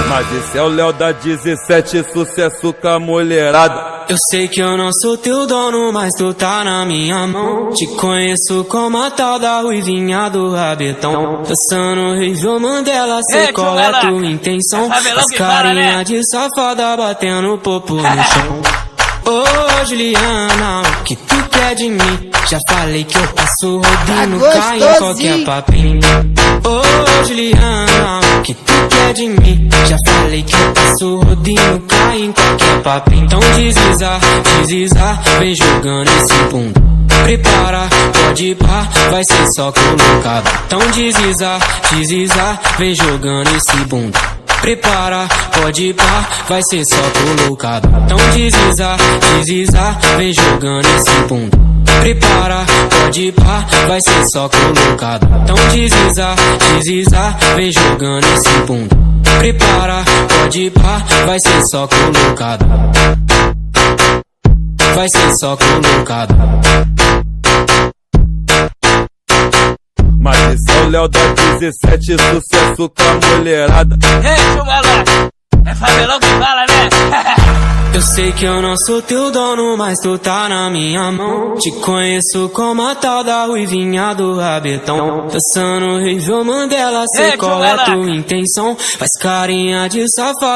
Mas esse é o Léo da 17, sucesso com a mulherada. Eu sei que eu não sou teu dono, mas tu tá na minha mão. Te conheço como a tal da ruivinha do rabetão. Dançando Rivel Mandela, sei qual é tua intenção. As carinha de safada batendo popo no chão. Ô Juliana, o que tu quer de mim? Já falei que eu passo rodinho, cai em qualquer papinho. Ô Juliana, o que tu quer de mim? Já falei que eu passo rodinho, cai em qualquer papinho. Então desliza, desliza, vem jogando esse bunda. Prepara, pode ir pá, vai ser só colocado. Então desliza, desliza, vem jogando esse bunda. Prepara, pode ir pá, vai ser só colocado. Então desliza, desliza, vem jogando esse bunda. Prepara, pode ir pá, vai ser só colocado. Então desliza, desliza, vem jogando esse bunda. Prepara, pode ir pá, vai ser só colocado. Vai ser só colocado. Mas esse é o Léo da 17, sucesso com a mulherada. Ei, chuvalão, é favelão que fala, né? Eu sei que eu não sou teu dono, mas tu tá na minha mão. Te conheço como a tal da ruivinha do rabetão. Dançando Rivel Mandela, sei qual é tua intenção. Faz carinha de safado.